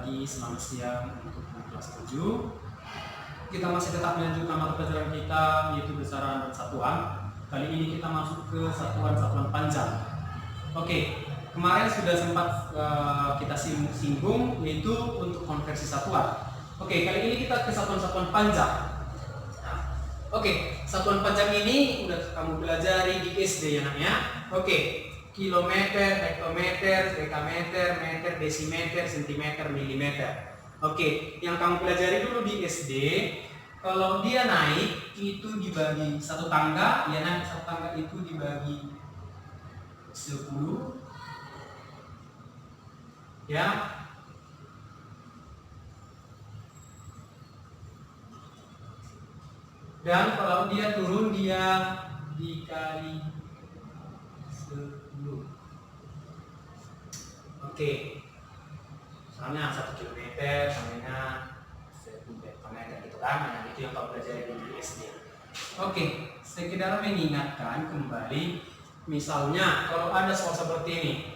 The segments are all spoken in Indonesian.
pagi, selamat siang untuk kelas 7. Kita masih tetap melanjutkan mata pelajaran kita, yaitu besaran dan satuan. Kali ini kita masuk ke satuan-satuan panjang. Oke, kemarin sudah sempat kita singgung, yaitu untuk konversi satuan. Oke, kali ini kita ke satuan-satuan panjang. Oke, satuan panjang ini udah kamu pelajari di SD ya nak ya. Oke, kilometer, hektometer, dekameter, meter, desimeter, sentimeter, milimeter. Oke, yang kamu pelajari dulu di SD, kalau dia naik itu dibagi satu tangga, ya naik satu tangga itu dibagi 10, ya. Dan kalau dia turun dia dikali 10. Oke. Misalnya 1 kilometer sama dengan 1 meter gitu kan. Nah, itu yang kau pelajari di SD. Oke, sekedar mengingatkan kembali, misalnya kalau ada soal seperti ini.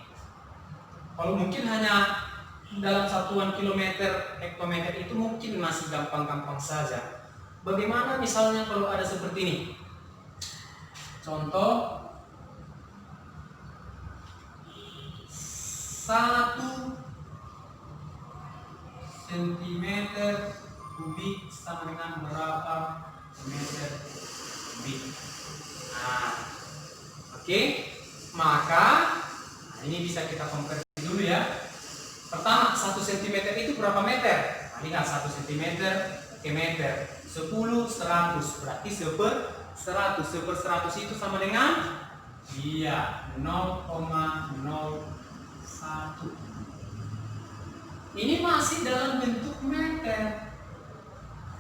Kalau mungkin hanya dalam satuan kilometer, hektometer itu mungkin masih gampang-gampang saja. Bagaimana misalnya kalau ada seperti ini? Contoh 1 sentimeter kubik sama dengan berapa meter kubik? Nah, oke. Maka ini bisa kita konversi dulu ya. Pertama, 1 cm itu berapa meter? Nah, lihat 1 cm ke meter. 10, 100, berarti 1/100. 1/100 itu sama dengan 0,01. Ini masih dalam bentuk meter.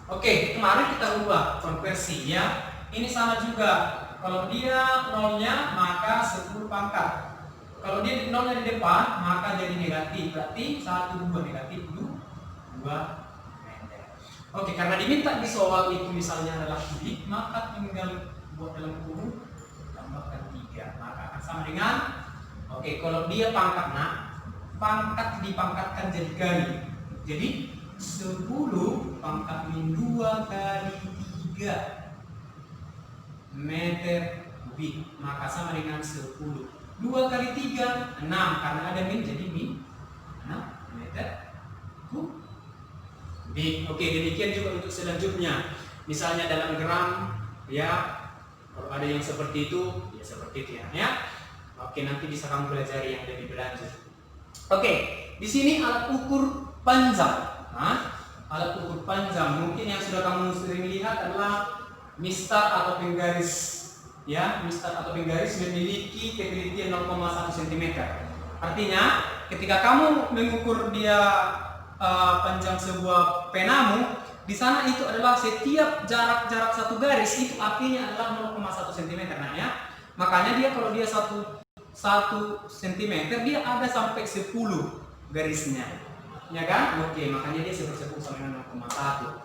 Oke, kemarin kita ubah konversi ya. Ini sama juga. Kalau dia nolnya maka 10 pangkat. Kalau dia nolnya di depan maka jadi negatif. Berarti 1, 2 negatif 2. Oke, karena diminta di soal itu misalnya adalah kubik, maka tinggal buat dalam kurung tambahkan 3, maka akan sama dengan kalau dia pangkat pangkat dipangkatkan jadi kali. Jadi 10 pangkat min 2 kali 3 meter kubik, maka sama dengan 10. 2 kali 3 6, karena ada min jadi min 6 meter kubik. Oke, demikian juga untuk selanjutnya. Misalnya dalam gram, ya, kalau ada yang seperti itu, ya seperti itu ya. Oke, nanti bisa kamu pelajari yang lebih berlanjut. Oke, di sini alat ukur panjang. Alat ukur panjang mungkin yang sudah kamu sering lihat adalah mistar atau penggaris. Ya, mistar atau penggaris memiliki ketelitian 0,1 cm. Artinya, ketika kamu mengukur dia panjang sebuah penamu, di sana itu adalah setiap jarak satu garis itu artinya adalah 0,1 cm. Nah ya, makanya dia kalau dia 1 cm dia ada sampai 10 garisnya, ya kan? Oke, makanya dia 10 sama dengan 0,1.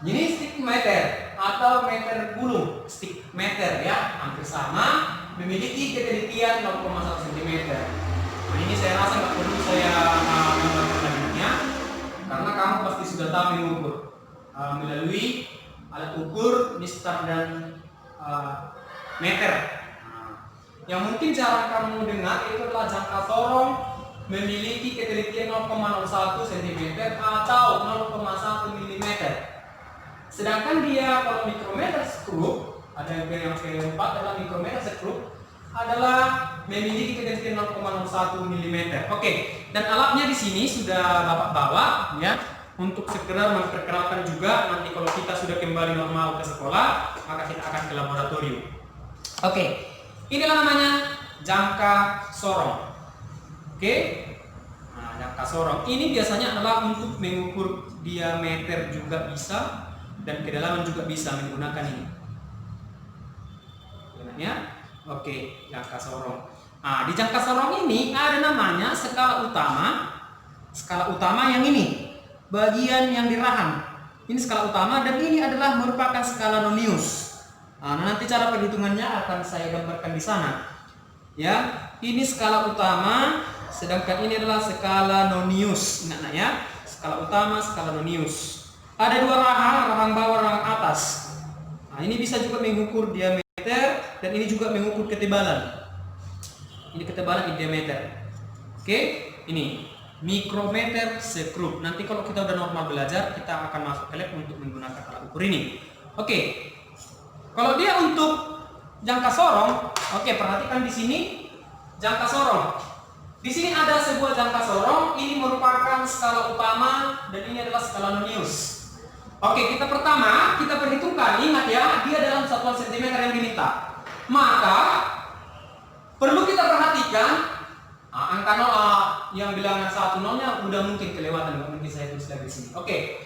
Ini stick meter atau meter gunung, stick meter ya, hampir sama, memiliki ketelitian 0,1 cm. Nah ini saya rasa nggak perlu saya gambarkan lagi. Karena kamu pasti sudah tahu mengukur melalui alat ukur, mistar dan meter. Yang mungkin jarang kamu dengar itu adalah jangka sorong memiliki ketelitian 0,01 cm atau 0,1 mm. Sedangkan dia kalau mikrometer skrup, ada yang keempat adalah mikrometer skrup, adalah memiliki ketelitian 0,01 mm. Oke, dan alatnya di sini sudah Bapak bawa ya, untuk sekedar memperkenalkan juga. Nanti kalau kita sudah kembali normal ke sekolah, maka kita akan ke laboratorium. Oke, inilah namanya jangka sorong. Oke, nah, jangka sorong ini biasanya adalah untuk mengukur diameter juga bisa, dan kedalaman juga bisa menggunakan ini. Ya. Oke, jangka sorong. Nah, di jangka sorong ini ada namanya skala utama. Skala utama yang ini, bagian yang dirahan. Ini skala utama dan ini adalah merupakan skala nonius. Nah, nanti cara perhitungannya akan saya gambarkan di sana. Ya, ini skala utama Sedangkan ini adalah skala nonius. Ingat ya, skala utama, skala nonius. Ada dua rahang bawah, rahang atas. Nah, ini bisa juga mengukur diameter dan ini juga mengukur ketebalan. Ini ketebalan, ini diameter. Oke, ini mikrometer sekrup. Nanti kalau kita udah normal belajar, kita akan masuk ke lab untuk menggunakan alat ukur ini. Oke. Kalau dia untuk jangka sorong, oke, perhatikan di sini jangka sorong. Di sini ada sebuah jangka sorong, ini merupakan skala utama dan ini adalah skala nonius. Oke, kita perhitungkan, ingat ya, dia dalam satuan sentimeter yang diminta. Maka perlu kita perhatikan angka 0 yang bilangan 1 0-nya udah mungkin kelewatan, nggak mungkin saya tulis lagi di sini. Oke.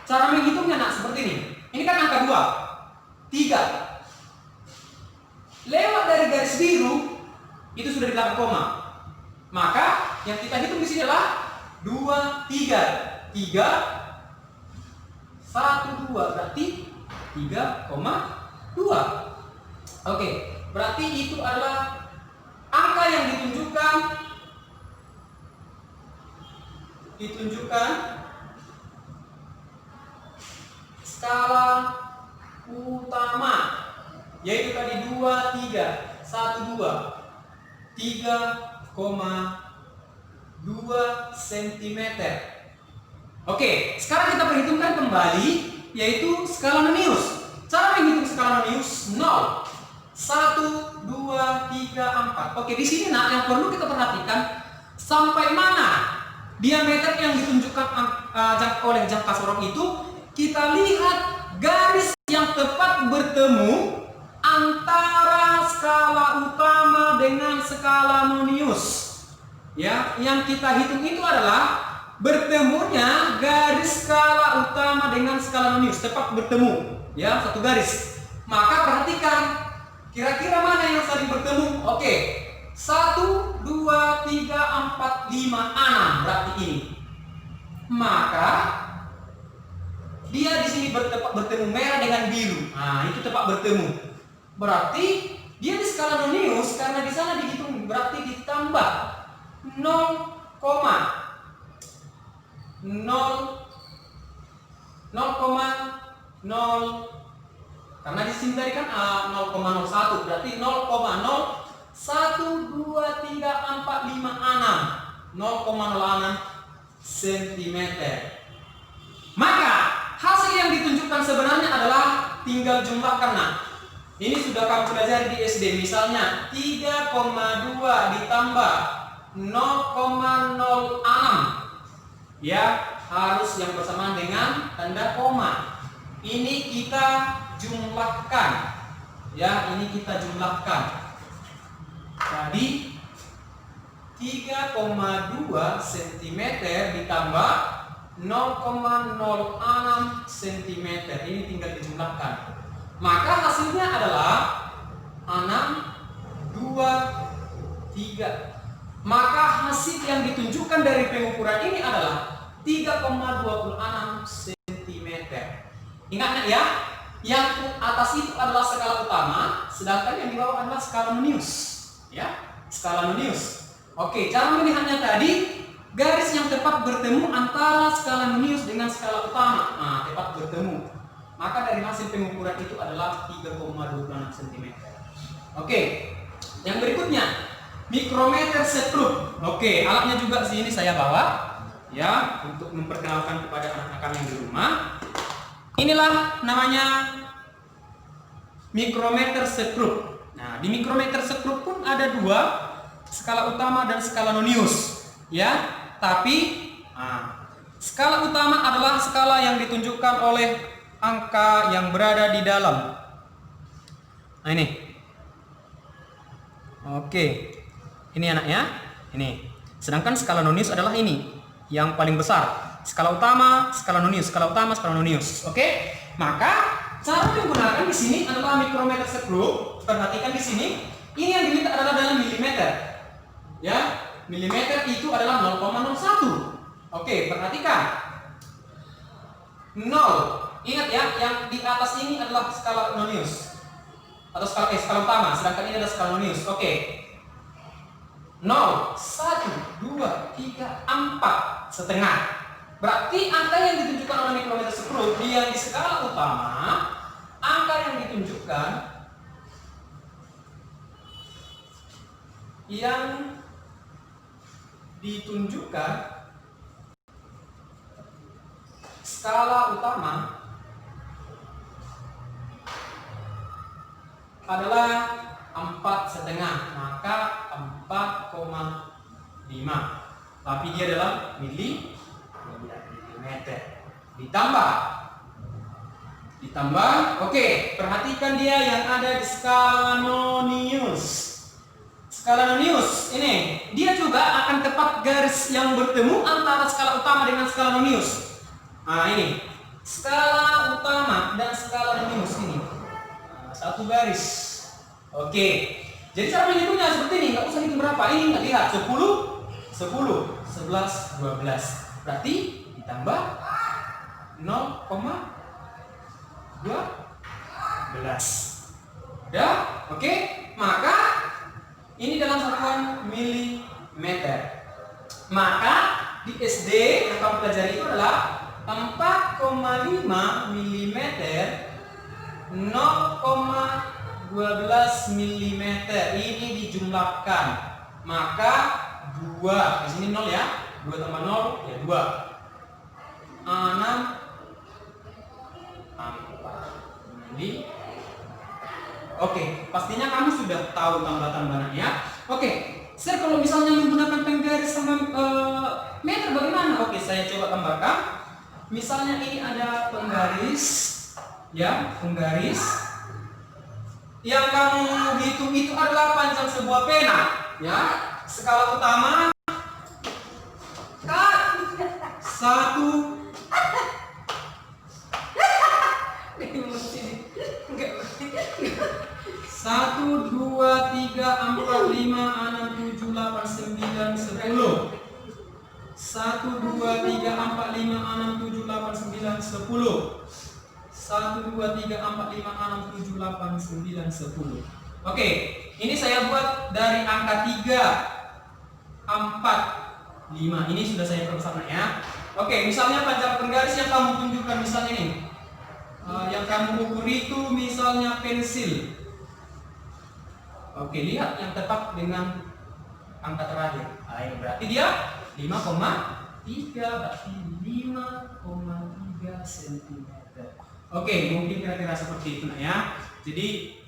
Cara menghitungnya seperti ini. Ini kan angka 2, 3. Lewat dari garis biru itu sudah di belakang koma. Maka yang kita hitung di sini adalah 2 3. 3 1 2 berarti 3,2. Oke, berarti itu adalah angka yang ditunjukkan skala utama, yaitu tadi 2 3 1 2 3,2 cm. Oke, sekarang kita perhitungkan kembali, yaitu skala nonius. Cara menghitung skala nonius 0 1 2 3 4. Oke, di sini yang perlu kita perhatikan sampai mana diameter yang ditunjukkan oleh jangka sorong itu. Kita lihat garis yang tepat bertemu antara skala utama dengan skala nonius. Ya, yang kita hitung itu adalah bertemunya garis skala utama dengan skala nonius, tepat bertemu, ya, satu garis. Maka perhatikan kira-kira mana yang saling bertemu. Oke, 1 2 3 4 5 6 berarti ini. Maka dia di sini tepat bertemu merah dengan biru. Nah, itu tepat bertemu. Berarti dia di skala nonius karena di sana dihitung berarti ditambah 0,0 karena di sini tadi kan 0,01 berarti 0,0 1 2 3 4 5 6 0,06 cm. Maka hasil yang ditunjukkan sebenarnya adalah tinggal jumlahkan. Nah, ini sudah kamu pelajari di SD. Misalnya 3,2 ditambah 0,06, ya, harus yang bersamaan dengan tanda koma. Ini kita jumlahkan, ya, ini kita jumlahkan. Tadi 3,2 cm ditambah 0,06 cm, ini tinggal dijumlahkan. Maka hasilnya adalah 6 2 3. Maka hasil yang ditunjukkan dari pengukuran ini adalah 3,26 cm. Ingat ya, yang atas itu adalah skala utama, sedangkan yang di bawah adalah skala nonius. Ya, skala nonius. Oke, cara melihatnya tadi, garis yang tepat bertemu antara skala nonius dengan skala utama. Nah, tepat bertemu. Maka dari hasil pengukuran itu adalah 3,26 cm. Oke, yang berikutnya mikrometer sekrup. Oke, alatnya juga sini saya bawa, ya, untuk memperkenalkan kepada anak-anak kami yang di rumah. Inilah namanya mikrometer sekrup. Nah, di mikrometer sekrup pun ada dua, skala utama dan skala nonius, ya. Tapi skala utama adalah skala yang ditunjukkan oleh angka yang berada di dalam. Nah, ini. Oke. Ini anaknya, ini. Sedangkan skala nonius adalah ini, yang paling besar. Skala utama, skala nonius, skala utama, skala nonius. Oke? Maka cara menggunakan di sini adalah mikrometer sekrup. Perhatikan di sini, ini yang diminta adalah dalam milimeter. Ya, milimeter itu adalah 0,01. Oke, perhatikan. 0. Ingat ya, yang di atas ini adalah skala nonius atau skala utama, sedangkan ini adalah skala nonius. Oke. 0, 1, 2, 3, 4 setengah. Berarti angka yang ditunjukkan oleh mikrometer screw yang di skala utama, angka yang ditunjukkan skala utama adalah 4 setengah, maka 4,5. Tapi dia dalam milimeter. Ditambah, oke, perhatikan dia yang ada di skala nonius. Skala nonius ini, dia juga akan tepat garis yang bertemu antara skala utama dengan skala nonius. Nah ini, skala utama dan skala nonius ini, satu garis. Oke, jadi cara menghitungnya seperti ini, nggak usah hitung berapa. Ini nggak lihat, 10, 11, 12. Berarti ditambah 0,12. Ya, oke. Maka ini dalam satuan milimeter. Maka di SD yang kamu pelajari itu adalah 4,5 mm, 0,12 mm. Ini dijumlahkan. Maka 2, di sini 0 ya. 2 tambah 0 ya 2. 6 mili. Oke, pastinya kamu sudah tahu tambah-tambahannya. Oke, Sir, kalau misalnya menggunakan penggaris sama meter bagaimana? Oke, saya coba tambahkan. Misalnya ini ada penggaris, ya, penggaris. Yang kamu hitung itu adalah panjang sebuah pena, ya. Skala utama 1, 1, 2, 3, 4, 5, 6, 7, 8, 9, 10. 1, 2, 3, 4, 5, 6, 7, 8, 9, 10. 1, 2, 3, 4, 5, 6, 7, 8, 9, 10. Oke, ini saya buat dari angka 3, 4, 5. Ini sudah saya perbesar ya. Oke, misalnya panjang penggaris yang kamu tunjukkan misalnya ini. Yang kamu ukur itu misalnya pensil. Oke, lihat yang tepat dengan angka terakhir. Nah, ini berarti dia 5,3, berarti 5,3 cm. Oke, mungkin kira-kira seperti itu ya. Jadi